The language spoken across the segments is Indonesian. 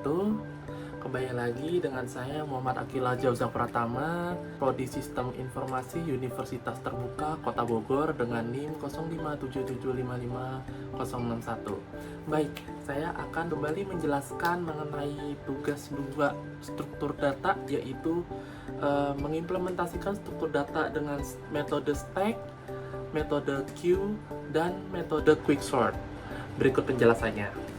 wabarakatuh. Kembali lagi dengan saya Muhammad Akila Jauzang Pratama, Prodi Sistem Informasi Universitas Terbuka Kota Bogor dengan NIM 057755061. Baik, saya akan kembali menjelaskan mengenai tugas 2 struktur data, yaitu mengimplementasikan struktur data dengan metode stack, metode queue, dan metode quicksort. Berikut penjelasannya.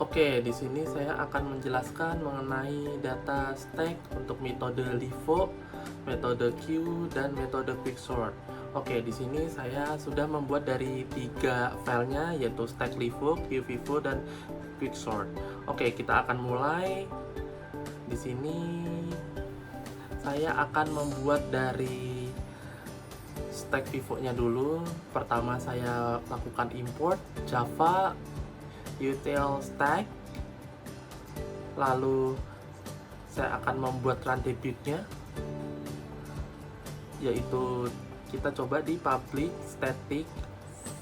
Oke, di sini saya akan menjelaskan mengenai data stack untuk metode LIFO, metode queue, dan metode quicksort. Oke, di sini saya sudah membuat dari 3 filenya, yaitu stack LIFO, queue LIFO, dan quicksort. Oke, kita akan mulai. Di sini saya akan membuat dari stack LIFO-nya dulu. Pertama saya lakukan import Java util stack, lalu saya akan membuat run debugnya, yaitu kita coba di public static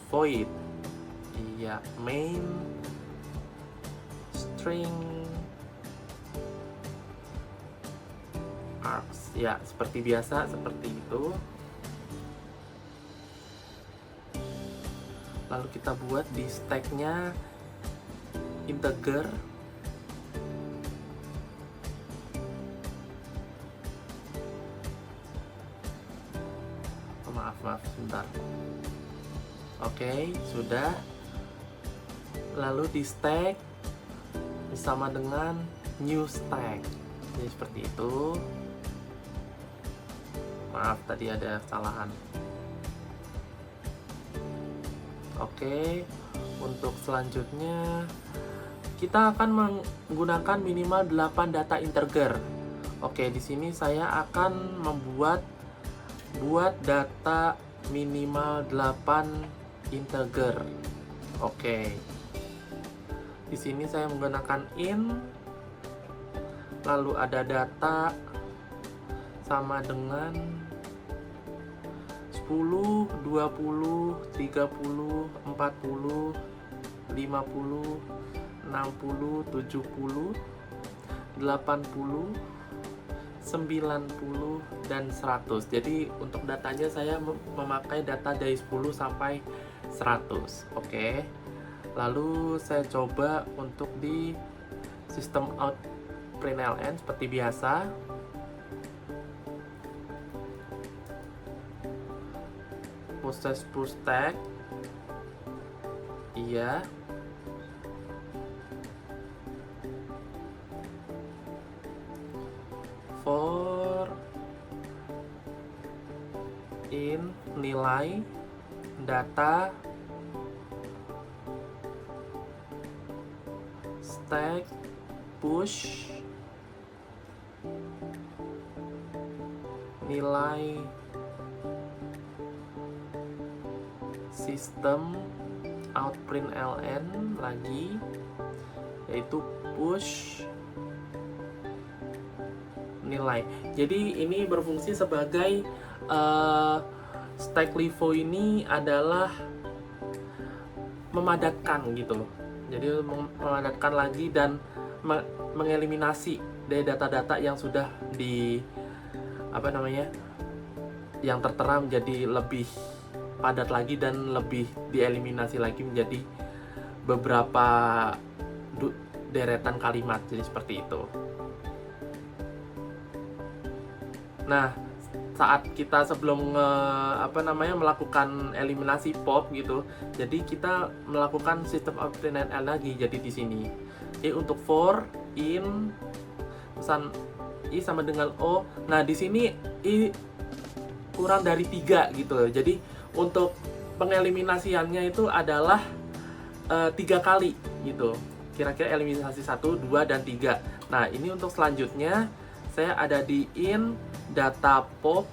void main string args, seperti biasa, seperti itu. Lalu kita buat di stacknya integer maaf sebentar. Oke, sudah. Lalu di stack sama dengan new stack, jadi seperti itu. Maaf, tadi ada kesalahan. Oke, untuk selanjutnya kita akan menggunakan minimal 8 data integer. Oke, di sini saya akan membuat data minimal 8 integer. Oke. Di sini saya menggunakan int, lalu ada data sama dengan 10, 20, 30, 40, 50, 60, 70, 80, 90, dan 100. Jadi untuk datanya saya memakai data dari 10 sampai 100. Oke. Lalu saya coba untuk di sistem out println seperti biasa. Proses push stack. Iya. For in nilai data stack push nilai sistem out println lagi, yaitu push nilai. Jadi ini berfungsi sebagai stack LIFO ini adalah memadatkan gitu. Jadi memadatkan lagi dan mengeliminasi dari data-data yang sudah yang tertera menjadi lebih padat lagi dan lebih dieliminasi lagi menjadi beberapa deretan kalimat. Jadi seperti itu. Nah, saat kita sebelum melakukan eliminasi pop gitu, jadi kita melakukan sistem out println lagi. Jadi di sini untuk for in pesan i sama dengan o. Nah, di sini i kurang dari 3 gitu. Jadi untuk pengeliminasiannya itu adalah 3 kali gitu. Kira-kira eliminasi 1, 2, dan 3. Nah, ini untuk selanjutnya saya ada di in data pop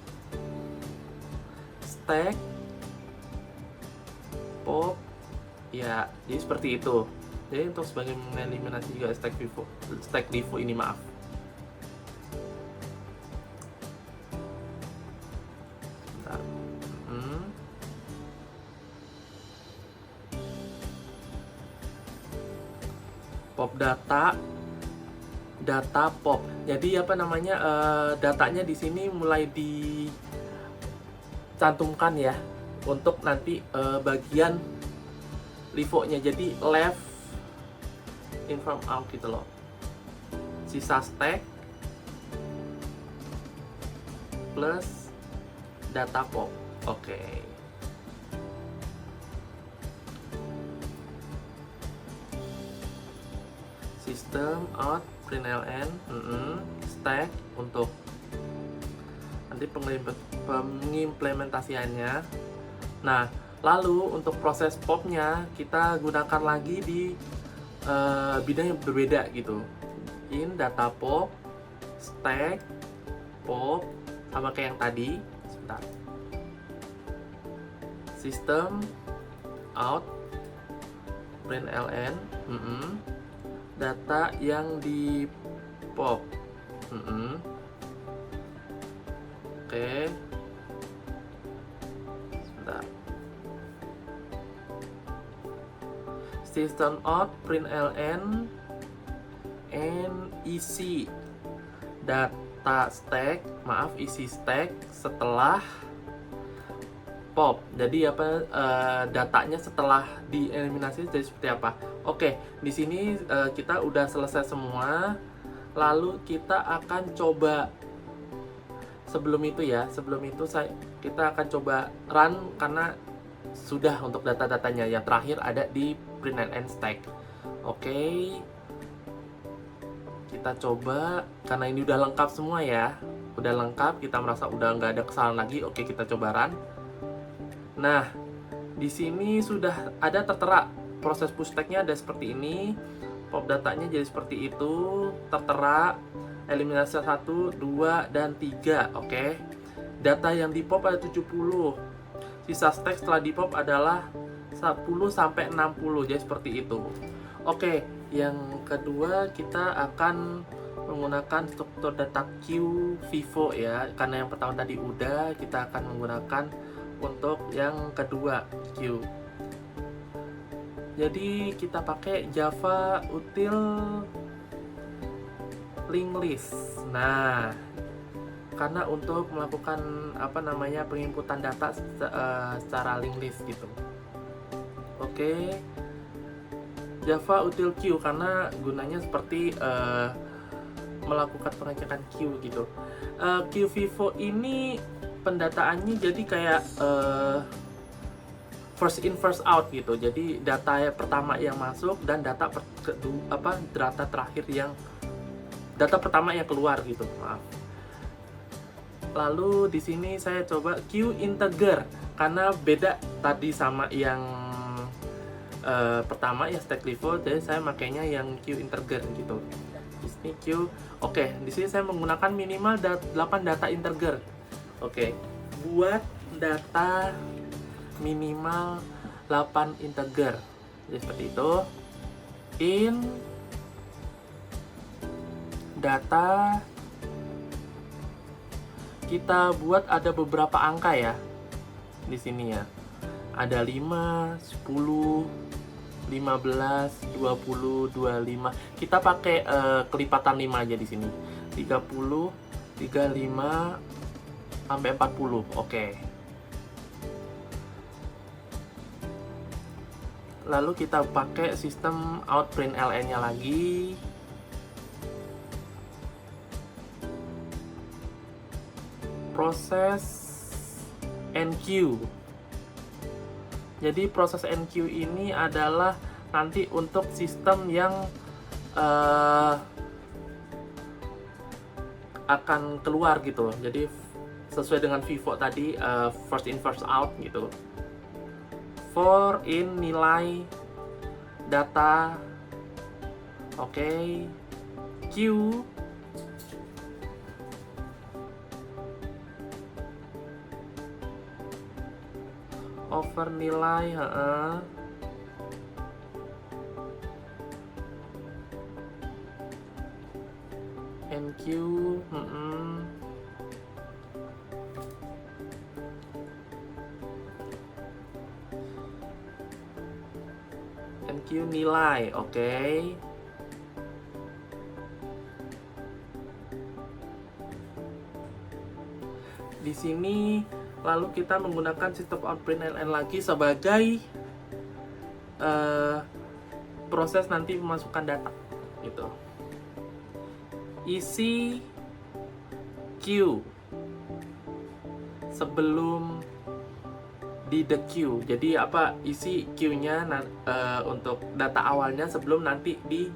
stack pop, jadi seperti itu. Jadi untuk sebagai mengeliminasi juga stack LIFO ini, maaf. Bentar. Pop data pop. Jadi apa namanya, datanya di sini mulai dicantumkan ya untuk nanti bagian LIFO-nya. Jadi left in from out gitu loh. Sisa stack plus data pop. Oke. System out println stack untuk nanti pengimplementasiannya. Nah, lalu untuk proses popnya kita gunakan lagi di bidang yang berbeda gitu. In data pop stack pop sama kayak yang tadi. Sebentar. System out println data yang di pop. Oke. Sebentar. System out println and isi data stack, isi stack setelah pop. Jadi apa, datanya setelah dieliminasi jadi seperti apa? Oke, di sini kita udah selesai semua. Lalu kita akan coba sebelum itu kita akan coba run karena sudah untuk data-datanya yang terakhir ada di println stack. Oke. Kita coba karena ini udah lengkap semua ya. Udah lengkap, kita merasa udah nggak ada kesalahan lagi. Oke, kita coba run. Nah, di sini sudah ada tertera proses push stack-nya ada seperti ini. Pop datanya jadi seperti itu, tertera eliminasi 1, 2, dan 3. Oke. Data yang di pop ada 70. Sisa stack setelah di pop adalah 10 sampai 60. Jadi seperti itu. Oke, yang kedua kita akan menggunakan struktur data queue Vivo ya. Karena yang pertama tadi udah, kita akan menggunakan untuk yang kedua queue. Jadi kita pakai Java util linked list. Nah, karena untuk melakukan penginputan data secara linked list gitu. Oke. Java util queue karena gunanya seperti melakukan pengecekan queue gitu. Queue Vivo ini pendataannya jadi kayak first in first out gitu. Jadi data pertama yang masuk dan data pertama yang keluar gitu. Maaf. Lalu di sini saya coba queue integer karena beda tadi sama yang pertama ya stack LIFO, jadi saya makainya yang queue integer gitu. Di sini queue. Oke, di sini saya menggunakan minimal 8 data integer. Oke. Buat data minimal 8 integer. Jadi seperti itu. In data kita buat ada beberapa angka ya di sini ya. Ada 5, 10, 15, 20, 25. Kita pakai kelipatan 5 aja di sini. 30, 35 sampai 40. Oke. Lalu kita pakai sistem out println nya lagi. Proses enqueue. Jadi proses enqueue ini adalah nanti untuk sistem yang akan keluar gitu. Jadi sesuai dengan Vivo tadi, first in first out gitu. For in nilai data. Oke. Queue over nilai NQ NQ nilai, oke. di sini lalu kita menggunakan sistem out print ln lagi sebagai proses nanti memasukkan data gitu. Isi queue sebelum di the queue. Jadi apa, isi queue-nya untuk data awalnya sebelum nanti di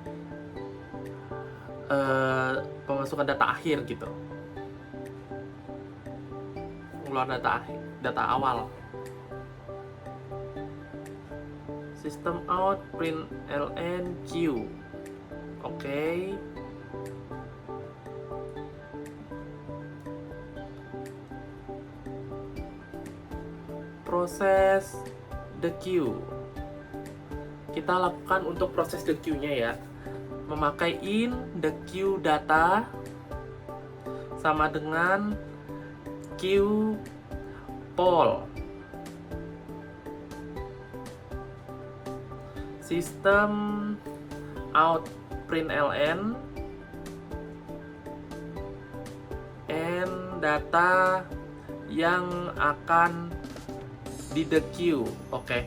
pemasukan data akhir gitu. Keluar data awal. System out print ln queue. Oke. Proses the queue. Kita lakukan untuk proses the queue-nya ya. Memakai in the queue data sama dengan queue poll. Sistem out print ln and data yang akan di the queue. Oke.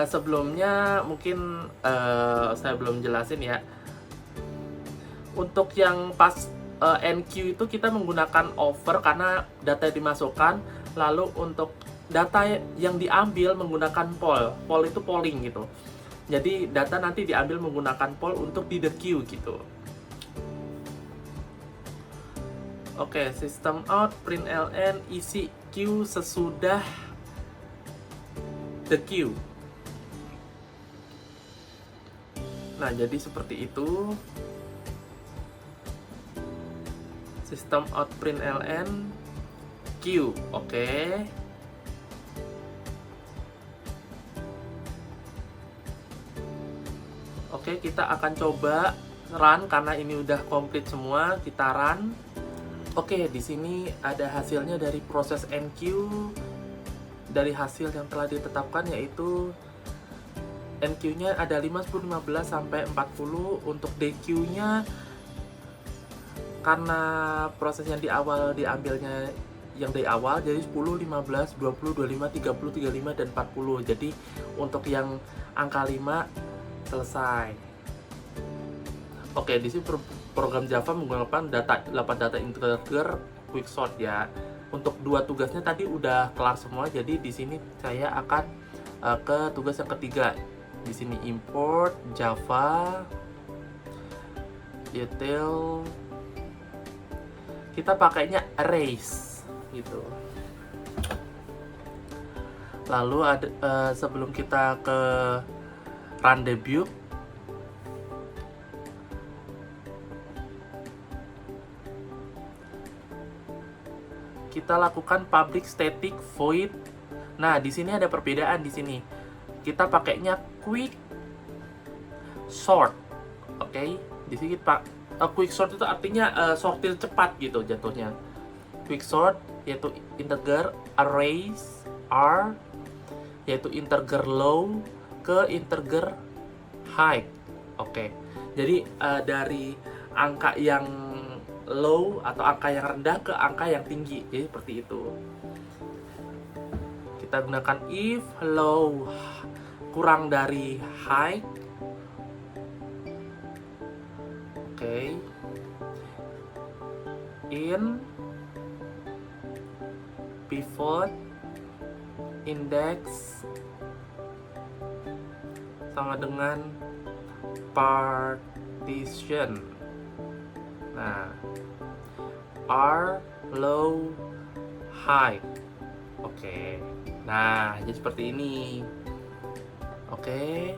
Sebelumnya mungkin saya belum jelasin ya. Untuk yang pas NQ itu kita menggunakan over karena data dimasukkan, lalu untuk data yang diambil menggunakan poll. Poll itu polling gitu. Jadi data nanti diambil menggunakan poll untuk di the queue gitu. Oke, system out print ln isi queue sesudah the queue. Nah, jadi seperti itu. System out print ln queue. Oke. Oke, kita akan coba run karena ini udah komplit semua. Kita run. Oke, di sini ada hasilnya dari proses NQ. Dari hasil yang telah ditetapkan yaitu NQ-nya ada 5, 10, 15 sampai 40. Untuk DQ-nya karena proses yang di awal diambilnya yang dari awal, jadi 10, 15, 20, 25, 30, 35, dan 40. Jadi untuk yang angka 5 selesai. Oke, di sini program Java menggunakan 8 data integer quicksort ya. Untuk 2 tugasnya tadi udah kelar semua, jadi di sini saya akan ke tugas yang ketiga. Di sini import Java util, kita pakainya arrays gitu. Lalu ada sebelum kita ke run debug, kita lakukan public static void. Nah, di sini ada perbedaan di sini. Kita pakainya quick sort. Oke, di sini kita quick sort itu artinya sortir cepat gitu jatuhnya. Quick sort yaitu integer arrays R, yaitu integer low ke integer high. Oke. Jadi dari angka yang low atau angka yang rendah ke angka yang tinggi. Jadi seperti itu. Kita gunakan if low kurang dari high. Oke. In pivot index sama dengan partition. Nah, R low high. Oke. Nah, jadi seperti ini. Oke.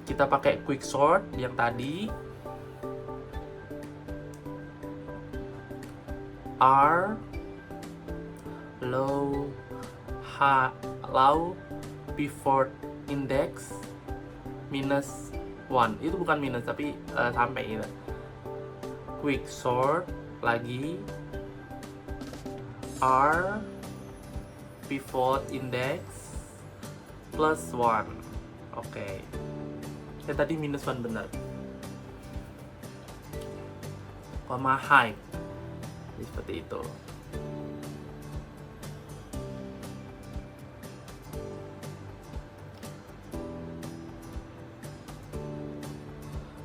Kita pakai quick sort yang tadi. R low high low pivot index minus 1. Itu bukan minus tapi sampai itu. Quick sort lagi R pivot index plus 1. Oke. Ya tadi minus 1 benar. height. Jadi seperti itu.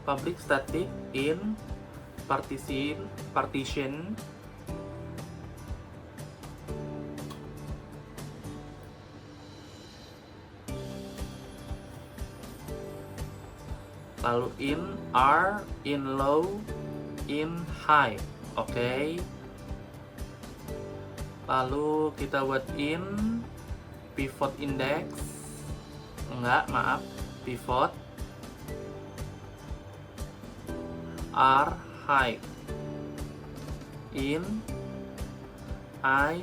Public static in partition lalu in R, in low, in high. Oke. Lalu kita buat in pivot index. Enggak, maaf. Pivot R high, in I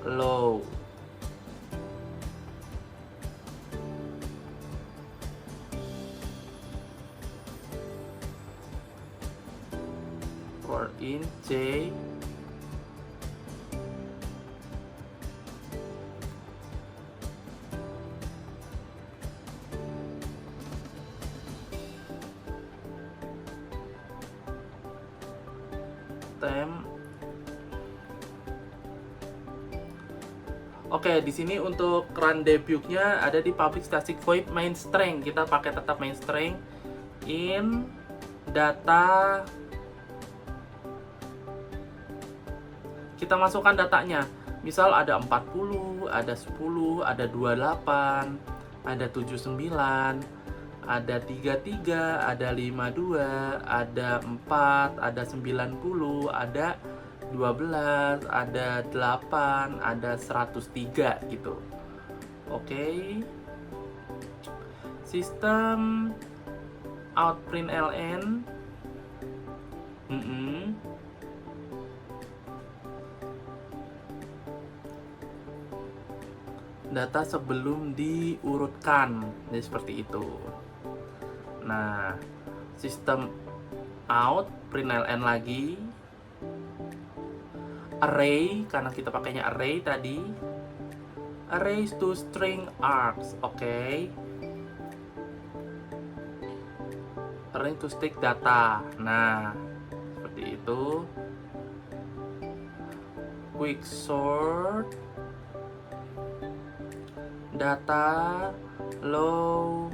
low. For in J temp. Oke, di sini untuk run debug-nya ada di public static void main string. Kita pakai tetap main string in data. Kita masukkan datanya. Misal ada 40, ada 10, ada 28, ada 79, ada 33, ada 52, ada 4, ada 90, ada 12, ada 8, ada 103 gitu. Oke. Sistem out println. Data sebelum diurutkan. Jadi seperti itu. Nah, sistem out println lagi. Array, karena kita pakainya array tadi. Array to string args. Oke. Array to stick data. Nah, seperti itu. Quick sort data low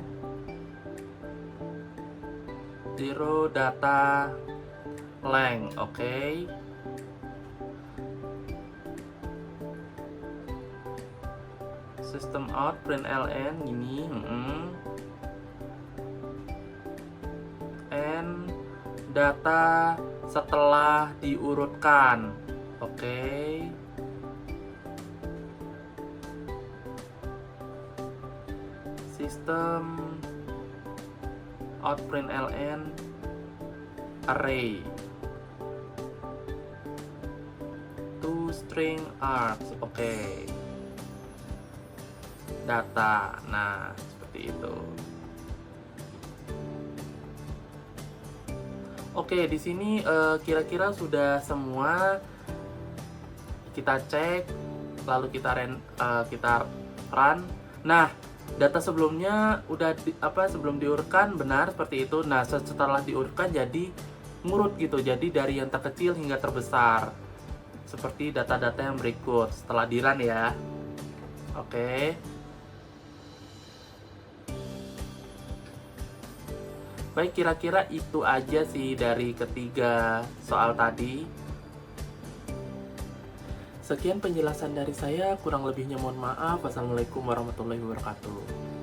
0 data length. Oke. System out println ini and data setelah diurutkan. Oke. System out println array to string args. Oke. Data. Nah, seperti itu. Oke, di sini kira-kira sudah semua. Kita cek, lalu kita run. Nah, data sebelumnya udah sebelum diurutkan benar seperti itu. Nah, setelah diurutkan jadi ngurut gitu. Jadi dari yang terkecil hingga terbesar. Seperti data-data yang berikut setelah di run ya. Oke. Baik, kira-kira itu aja sih dari ketiga soal tadi. Sekian penjelasan dari saya, kurang lebihnya mohon maaf. Wassalamualaikum warahmatullahi wabarakatuh.